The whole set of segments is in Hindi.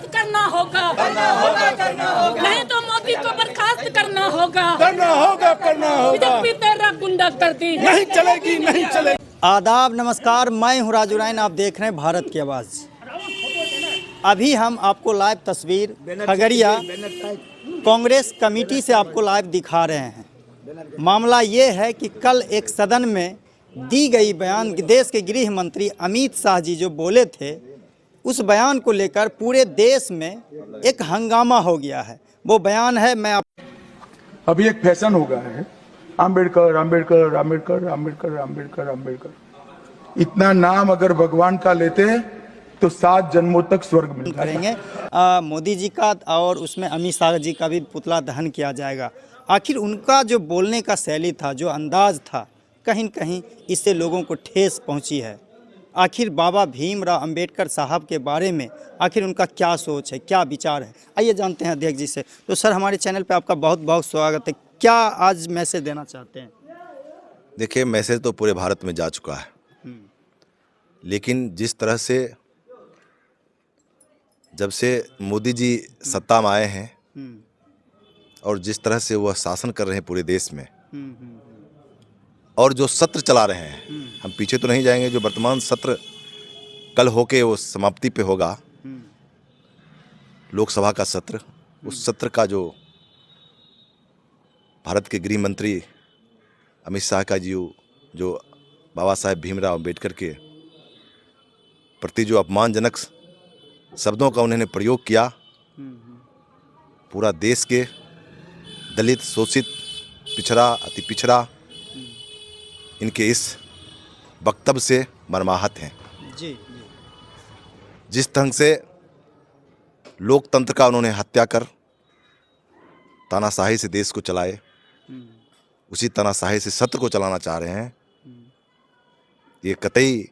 बर्खास्त करना होगा, नहीं तो मोदी को बर्खास्त करना होगा। बीजेपी तेरा गुंडागर्दी नहीं चलेगी, नहीं चलेगी। आदाब, नमस्कार, मैं हूं राजू राइन। आप देख रहे हैं भारत की आवाज़। अभी हम आपको लाइव तस्वीर खगड़िया कांग्रेस कमेटी से आपको लाइव दिखा रहे हैं। मामला ये है कि कल एक सदन में दी गई बयान, देश के गृह मंत्री अमित शाह जी जो बोले थे, उस बयान को लेकर पूरे देश में एक हंगामा हो गया है। वो बयान है, मैं अभी एक फैशन हो गया है, आम्बेडकर आम्बेडकर आम्बेडकर आम्बेडकर आम्बेडकर आम्बेडकर। इतना नाम अगर भगवान का लेते हैं तो 7 जन्मों तक स्वर्ग मिल करेंगे। मोदी जी का और उसमें अमित शाह जी का भी पुतला दहन किया जाएगा। आखिर उनका जो बोलने का शैली था, जो अंदाज था, कहीं न कहीं इससे लोगों को ठेस पहुंची है। आखिर बाबा भीमराव अंबेडकर साहब के बारे में आखिर उनका क्या सोच है, क्या विचार है, आइए जानते हैं अध्यक्ष जी से। तो सर, हमारे चैनल पे आपका बहुत बहुत स्वागत है। क्या आज मैसेज देना चाहते हैं? देखिए, मैसेज तो पूरे भारत में जा चुका है, लेकिन जिस तरह से जब से मोदी जी सत्ता में आए हैं और जिस तरह से वह शासन कर रहे हैं पूरे देश में, और जो सत्र चला रहे हैं, हम पीछे तो नहीं जाएंगे। जो वर्तमान सत्र कल होके वो समाप्ति पे होगा, लोकसभा का सत्र, उस सत्र का जो भारत के गृह मंत्री अमित शाह का जी जो बाबा साहेब भीमराव अंबेडकर के प्रति जो अपमानजनक शब्दों का उन्होंने प्रयोग किया, पूरा देश के दलित, शोषित, पिछड़ा, अति पिछड़ा इनके इस वक्तव्य से मर्माहत हैं। जी। जिस ढंग से लोकतंत्र का उन्होंने हत्या कर तानाशाही से देश को चलाए, उसी तानाशाही से सत्र को चलाना चाह रहे हैं। ये कतई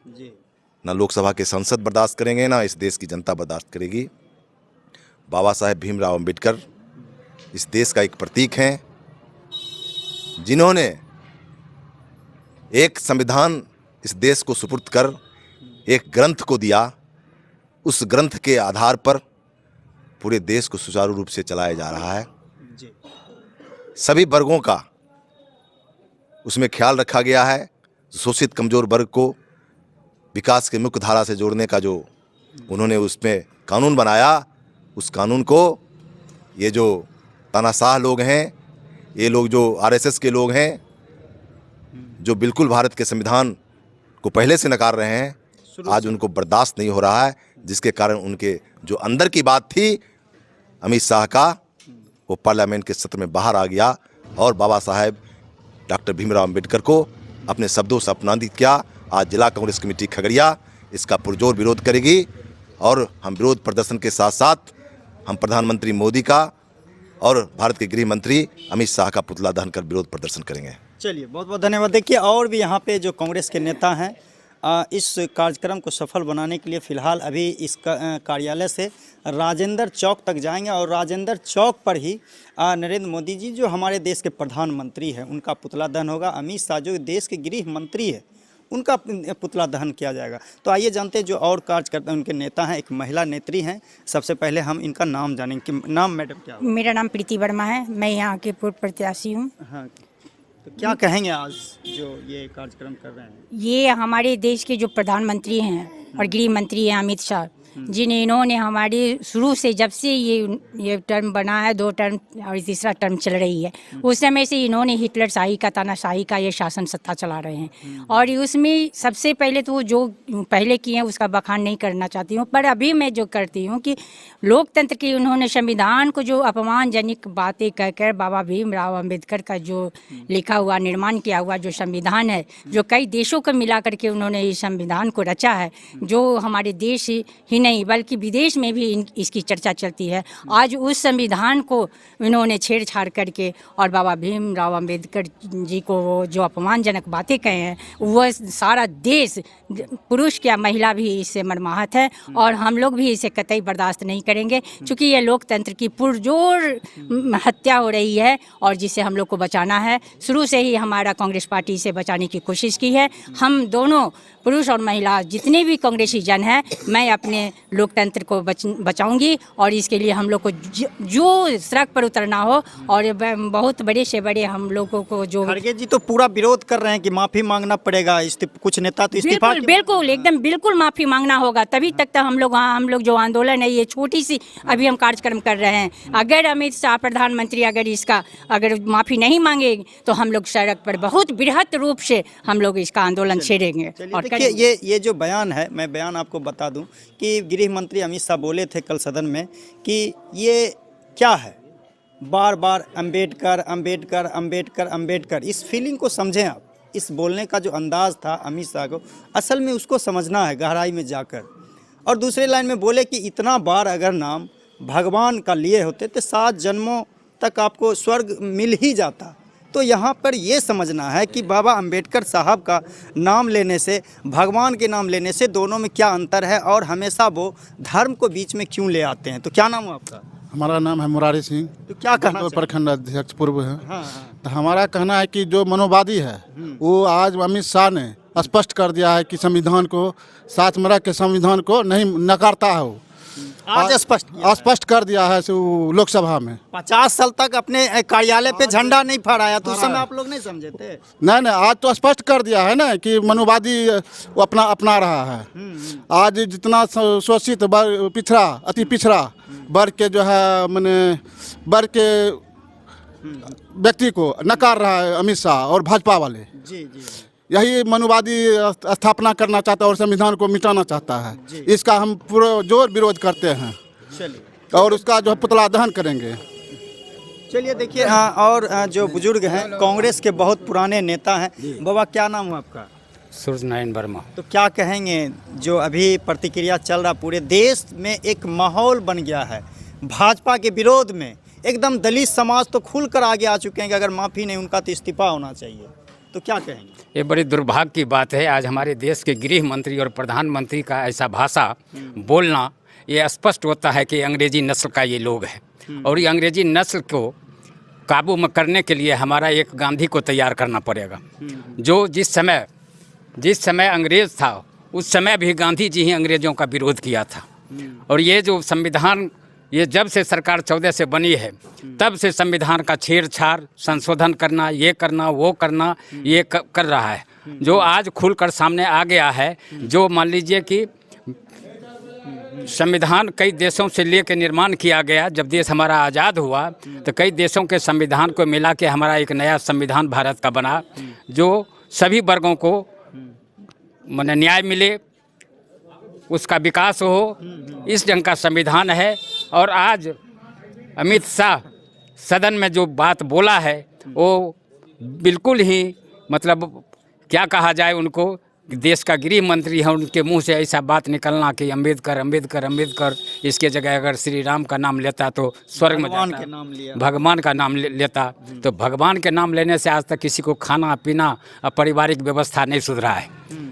ना लोकसभा के सांसद बर्दाश्त करेंगे, ना इस देश की जनता बर्दाश्त करेगी। बाबा साहेब भीमराव अंबेडकर इस देश का एक प्रतीक हैं, जिन्होंने एक संविधान इस देश को सुपुर्द कर एक ग्रंथ को दिया। उस ग्रंथ के आधार पर पूरे देश को सुचारू रूप से चलाया जा रहा है। सभी वर्गों का उसमें ख्याल रखा गया है। शोषित कमजोर वर्ग को विकास के मुख्य धारा से जोड़ने का जो उन्होंने उसमें कानून बनाया, उस कानून को ये जो तानाशाह लोग हैं, ये लोग जो आरएसएस के लोग हैं, जो बिल्कुल भारत के संविधान को पहले से नकार रहे हैं, आज उनको बर्दाश्त नहीं हो रहा है। जिसके कारण उनके जो अंदर की बात थी अमित शाह का, वो पार्लियामेंट के सत्र में बाहर आ गया और बाबा साहेब डॉक्टर भीमराव अंबेडकर को अपने शब्दों से अपमानित किया। आज जिला कांग्रेस कमेटी खगड़िया इसका पुरजोर विरोध करेगी और हम विरोध प्रदर्शन के साथ साथ हम प्रधानमंत्री मोदी का और भारत के गृह मंत्री अमित शाह का पुतला दहन कर विरोध प्रदर्शन करेंगे। चलिए, बहुत बहुत धन्यवाद। देखिए, और भी यहाँ पे जो कांग्रेस के नेता हैं, इस कार्यक्रम को सफल बनाने के लिए फ़िलहाल अभी इस कार्यालय से राजेंद्र चौक तक जाएंगे और राजेंद्र चौक पर ही नरेंद्र मोदी जी जो हमारे देश के प्रधानमंत्री हैं, उनका पुतला दहन होगा। अमित शाह जो देश के गृह मंत्री है, उनका पुतला दहन किया जाएगा। तो आइए जानते हैं जो और कार्यकर्ता उनके नेता हैं। एक महिला नेत्री हैं, सबसे पहले हम इनका नाम जानेंगे। नाम मैडम क्या? मेरा नाम प्रीति वर्मा है, मैं यहाँ के पूर्व प्रत्याशी हूँ। हाँ, तो क्या कहेंगे आज जो ये कार्यक्रम कर रहे हैं? ये हमारे देश के जो प्रधानमंत्री हैं और गृह मंत्री हैं अमित शाह, जिन्होंने हमारे शुरू से जब से ये टर्म बना है, 2 टर्म और तीसरा टर्म चल रही है, उस समय से इन्होंने हिटलर शाही का, तानाशाही का ये शासन सत्ता चला रहे हैं। और उसमें सबसे पहले तो जो पहले किए हैं उसका बखान नहीं करना चाहती हूँ, पर अभी मैं जो करती हूँ कि लोकतंत्र की उन्होंने संविधान को जो अपमानजनक बातें कहकर बाबा भीमराव अंबेडकर का जो लिखा हुआ, निर्माण किया हुआ जो संविधान है, जो कई देशों को मिला करके उन्होंने इस संविधान को रचा है, जो हमारे देश ही नहीं बल्कि विदेश में भी इसकी चर्चा चलती है। आज उस संविधान को इन्होंने छेड़छाड़ करके और बाबा भीमराव अंबेडकर जी को वो जो अपमानजनक बातें कहे हैं, वह सारा देश, पुरुष क्या महिला भी इससे मर्माहत है और हम लोग भी इसे कतई बर्दाश्त नहीं करेंगे, क्योंकि ये लोकतंत्र की पुरजोर हत्या हो रही है और जिसे हम लोग को बचाना है। शुरू से ही हमारा कांग्रेस पार्टी इसे बचाने की कोशिश की है। हम दोनों पुरुष और महिला जितने भी कांग्रेसी जन हैं, मैं अपने लोकतंत्र को बचाऊंगी और इसके लिए हम लोग को जो सड़क पर उतरना हो और बहुत बड़े से बड़े हम लोगों को जो खड़गे जी तो पूरा विरोध कर रहे हैं कि माफी मांगना पड़ेगा, कुछ नेता तो इस्तीफा बिल्कुल एकदम बिल्कुल माफी मांगना होगा, तभी तक तो हम लोग जो आंदोलन है ये छोटी सी अभी हम कार्यक्रम कर रहे हैं। अगर अमित शाह प्रधानमंत्री अगर माफी नहीं मांगे तो हम लोग सड़क पर बहुत बृहत रूप से हम लोग इसका आंदोलन छेड़ेंगे। और देखिए ये जो बयान है, मैं बयान आपको बता दूं कि गृह मंत्री अमित शाह बोले थे कल सदन में कि ये क्या है, बार बार अंबेडकर अंबेडकर अंबेडकर अंबेडकर, इस फीलिंग को समझें आप। इस बोलने का जो अंदाज था अमित शाह को, असल में उसको समझना है गहराई में जाकर। और दूसरे लाइन में बोले कि इतना बार अगर नाम भगवान का लिए होते तो 7 जन्मों तक आपको स्वर्ग मिल ही जाता। तो यहाँ पर ये समझना है कि बाबा अंबेडकर साहब का नाम लेने से, भगवान के नाम लेने से दोनों में क्या अंतर है और हमेशा वो धर्म को बीच में क्यों ले आते हैं। तो क्या नाम है आपका? हमारा नाम है मुरारी सिंह। तो क्या कहना प्रखंड अध्यक्ष पूर्व है। हाँ। तो हमारा कहना है कि जो मनोवादी है वो आज अमित शाह ने स्पष्ट कर दिया है कि संविधान को, 7 मरा के संविधान को नहीं नकारता है। वो आज स्पष्ट कर दिया है लोकसभा में। 50 साल तक अपने कार्यालय पे झंडा नहीं फहराया, तो उस समय आप लोग नहीं समझे थे? नहीं, आज तो स्पष्ट कर दिया है ना कि मनोवादी वो अपना रहा है। आज जितना शोषित पिछड़ा, अति पिछड़ा वर्ग के जो है मैंने वर्ग के व्यक्ति को नकार रहा है अमित शाह और भाजपा वाले। जी। यही मनोवादी स्थापना करना चाहता है और संविधान को मिटाना चाहता है। इसका हम पूरा जोर विरोध करते हैं। चलिए, और उसका जो है पुतला दहन करेंगे। चलिए देखिए, और जो बुजुर्ग हैं, कांग्रेस के बहुत पुराने नेता हैं। बाबा क्या नाम है आपका? सूरज नारायण वर्मा। तो क्या कहेंगे, जो अभी प्रतिक्रिया चल रहा, पूरे देश में एक माहौल बन गया है भाजपा के विरोध में, एकदम दलित समाज तो खुलकर आगे आ चुके हैं कि अगर माफ़ी नहीं उनका तो इस्तीफा होना चाहिए। तो क्या कहेंगे? ये बड़ी दुर्भाग्य की बात है, आज हमारे देश के गृह मंत्री और प्रधानमंत्री का ऐसा भाषा बोलना, ये स्पष्ट होता है कि अंग्रेजी नस्ल का ये लोग हैं। और ये अंग्रेजी नस्ल को काबू में करने के लिए हमारा एक गांधी को तैयार करना पड़ेगा। जो जिस समय अंग्रेज़ था उस समय भी गांधी जी ही अंग्रेज़ों का विरोध किया था। और ये जो संविधान, ये जब से सरकार 14 से बनी है तब से संविधान का छेड़छाड़, संशोधन करना, ये करना, वो करना, ये कर रहा है। जो आज खुलकर सामने आ गया है, जो मान लीजिए कि संविधान कई देशों से लेकर निर्माण किया गया। जब देश हमारा आज़ाद हुआ तो कई देशों के संविधान को मिला के हमारा एक नया संविधान भारत का बना, जो सभी वर्गों को माने न्याय मिले, उसका विकास हो, इस ढंग का संविधान है। और आज अमित शाह सदन में जो बात बोला है वो बिल्कुल ही मतलब क्या कहा जाए उनको, देश का गृह मंत्री है, उनके मुंह से ऐसा बात निकलना कि अंबेडकर अंबेडकर अंबेडकर, इसके जगह अगर श्री राम का नाम लेता तो स्वर्ग में जाता, भगवान का नाम लेता तो भगवान के नाम लेने से आज तक किसी को खाना पीना और पारिवारिक व्यवस्था नहीं सुधरा है,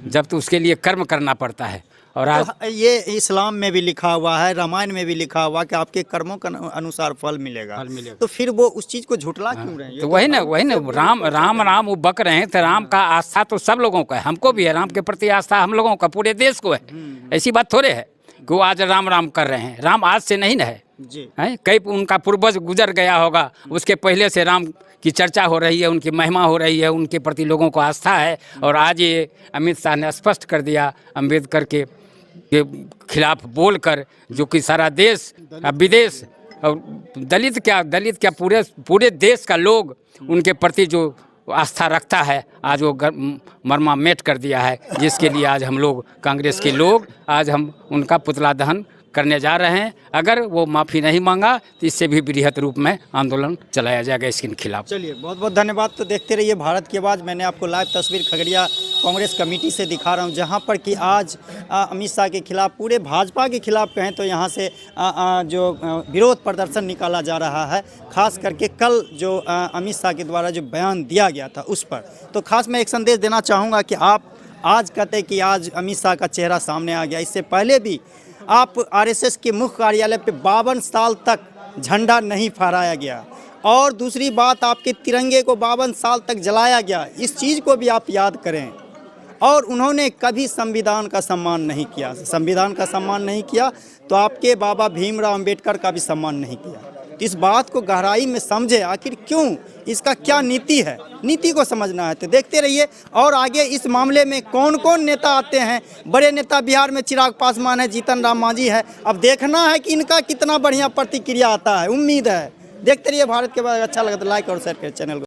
जब तो उसके लिए कर्म करना पड़ता है। और आज तो ये इस्लाम में भी लिखा हुआ है, रामायण में भी लिखा हुआ कि आपके कर्मों के अनुसार फल मिलेगा। तो फिर वो उस चीज़ को झुठला क्यों रहे हैं? तो वही ना राम वो बक रहे हैं। तो राम का आस्था तो सब लोगों का है, हमको भी है राम के प्रति आस्था, हम लोगों का पूरे देश को है। ऐसी बात थोड़े है कि वो आज राम कर रहे हैं। राम आज से नहीं न है, कई उनका पूर्वज गुजर गया होगा, उसके पहले से राम की चर्चा हो रही है, उनकी महिमा हो रही है, उनके प्रति लोगों को आस्था है। और आज ये अमित शाह ने स्पष्ट कर दिया अम्बेडकर के खिलाफ बोलकर, जो कि सारा देश विदेश और दलित क्या पूरे देश का लोग उनके प्रति जो आस्था रखता है, आज वो मरमा मेट कर दिया है। जिसके लिए आज हम लोग कांग्रेस के लोग आज हम उनका पुतला दहन करने जा रहे हैं। अगर वो माफ़ी नहीं मांगा तो इससे भी बृहत रूप में आंदोलन चलाया जाएगा इसके खिलाफ। चलिए, बहुत बहुत धन्यवाद। तो देखते रहिए भारत की आवाज़। मैंने आपको लाइव तस्वीर खगड़िया कांग्रेस कमेटी से दिखा रहा हूं, जहां पर कि आज अमित शाह के खिलाफ, पूरे भाजपा के खिलाफ कहें तो यहां से जो विरोध प्रदर्शन निकाला जा रहा है। खास करके कल जो अमित शाह के द्वारा जो बयान दिया गया था उस पर, तो खास मैं एक संदेश देना चाहूँगा कि आप आज कहते कि आज अमित शाह का चेहरा सामने आ गया, इससे पहले भी आप आरएसएस के मुख्य कार्यालय पे 52 साल तक झंडा नहीं फहराया गया। और दूसरी बात, आपके तिरंगे को 52 साल तक जलाया गया। इस चीज़ को भी आप याद करें। और उन्होंने कभी संविधान का सम्मान नहीं किया। संविधान का सम्मान नहीं किया तो आपके बाबा भीमराव अंबेडकर का भी सम्मान नहीं किया। तो इस बात को गहराई में समझे, आखिर क्यों, इसका क्या नीति है, नीति को समझना है। तो देखते रहिए और आगे इस मामले में कौन कौन नेता आते हैं। बड़े नेता बिहार में चिराग पासवान है, जीतन राम मांझी है। अब देखना है कि इनका कितना बढ़िया प्रतिक्रिया आता है। उम्मीद है देखते रहिए। भारत के बाद अच्छा लगा तो लाइक और शेयर करें चैनल को।